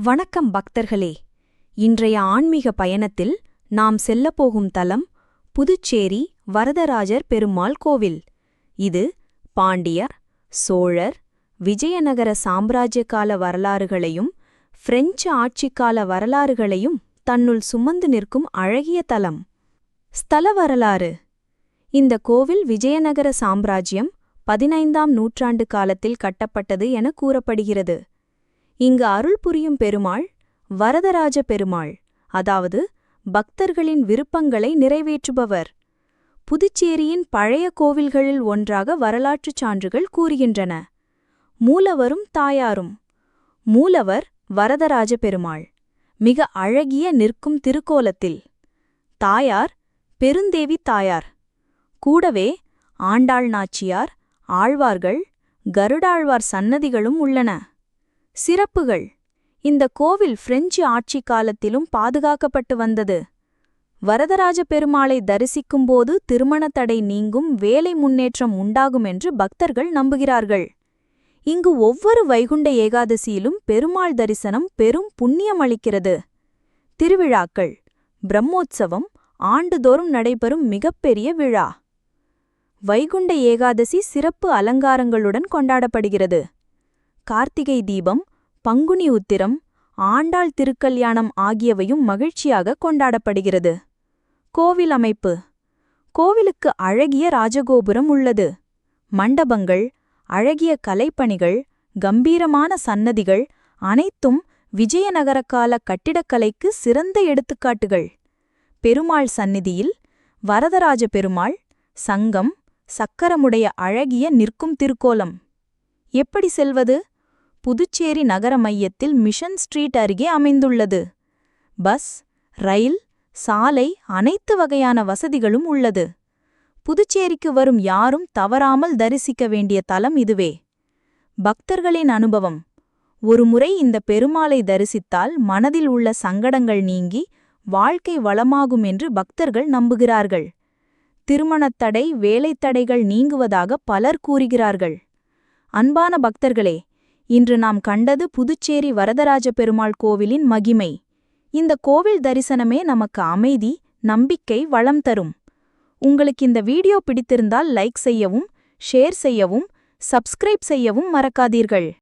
வணக்கம் பக்தர்களே. இன்றைய ஆன்மீக பயணத்தில் நாம் செல்லப்போகும் தலம் புதுச்சேரி வரதராஜர் பெருமாள் கோவில். இது பாண்டியர், சோழர், விஜயநகர சாம்ராஜ்ய கால வரலாறுகளையும் பிரெஞ்சு ஆட்சிக்கால வரலாறுகளையும் தன்னுள் சுமந்து நிற்கும் அழகிய தலம். ஸ்தல வரலாறு. இந்த கோவில் விஜயநகர சாம்ராஜ்யம் 15ஆம் நூற்றாண்டு காலத்தில் கட்டப்பட்டது என கூறப்படுகிறது. இங்கு அருள் புரியும் பெருமாள் வரதராஜ பெருமாள், அதாவது பக்தர்களின் விருப்பங்களை நிறைவேற்றுபவர். புதுச்சேரியின் பழைய கோவில்களில் ஒன்றாக வரலாற்றுச் சான்றுகள் கூறுகின்றன. மூலவரும் தாயாரும். மூலவர் வரதராஜ பெருமாள், மிக அழகிய நிற்கும் திருக்கோலத்தில். தாயார் பெருந்தேவி தாயார். கூடவே ஆண்டாள் நாச்சியார், ஆழ்வார்கள், கருடாழ்வார் சன்னதிகளும் உள்ளன. சிறப்புகள். இந்த கோவில் பிரெஞ்சு ஆட்சி காலத்திலும் பாதுகாக்கப்பட்டு வந்தது. வரதராஜ பெருமாளை தரிசிக்கும்போது திருமணத் தடை நீங்கும், வேலை முன்னேற்றம் உண்டாகும் என்று பக்தர்கள் நம்புகிறார்கள். இங்கு ஒவ்வொரு வைகுண்ட ஏகாதசியிலும் பெருமாள் தரிசனம் பெரும் புண்ணியமளிக்கிறது. திருவிழாக்கள். பிரம்மோற்சவம் ஆண்டுதோறும் நடைபெறும் மிகப்பெரிய விழா. வைகுண்ட ஏகாதசி சிறப்பு அலங்காரங்களுடன் கொண்டாடப்படுகிறது. கார்த்திகை தீபம், பங்குனி உத்திரம், ஆண்டாள் திருக்கல்யாணம் ஆகியவையும் மகிழ்ச்சியாக கொண்டாடப்படுகிறது. கோவில் அமைப்பு. கோவிலுக்கு அழகிய ராஜகோபுரம் உள்ளது. மண்டபங்கள், அழகிய கலைப்பணிகள், கம்பீரமான சன்னதிகள் அனைத்தும் விஜயநகரகால கட்டிடக்கலைக்கு சிறந்த எடுத்துக்காட்டுகள். பெருமாள் சந்நிதியில் வரதராஜ பெருமாள், சங்கம், சக்கரமுடைய அழகிய நிற்கும் திருக்கோலம். எப்படி செல்வது? புதுச்சேரி நகர மையத்தில் மிஷன் ஸ்ட்ரீட் அருகே அமைந்துள்ளது. பஸ், ரயில், சாலை அனைத்து வகையான வசதிகளும் உள்ளது. புதுச்சேரிக்கு வரும் யாரும் தவறாமல் தரிசிக்க வேண்டிய தலம் இதுவே. பக்தர்களின் அனுபவம். ஒருமுறை இந்த பெருமாளை தரிசித்தால் மனதில் உள்ள சங்கடங்கள் நீங்கி வாழ்க்கை வளமாகும் என்று பக்தர்கள் நம்புகிறார்கள். திருமணத் தடை, வேலைத் தடைகள் நீங்குவதாக பலர் கூறுகிறார்கள். அன்பான பக்தர்களே, இன்று நாம் கண்டது புதுச்சேரி வரதராஜ பெருமாள் கோவிலின் மகிமை. இந்த கோவில் தரிசனமே நமக்கு அமைதி, நம்பிக்கை, வளம் தரும். உங்களுக்கு இந்த வீடியோ பிடித்திருந்தால் லைக் செய்யவும், ஷேர் செய்யவும், சப்ஸ்கிரைப் செய்யவும் மறக்காதீர்கள்.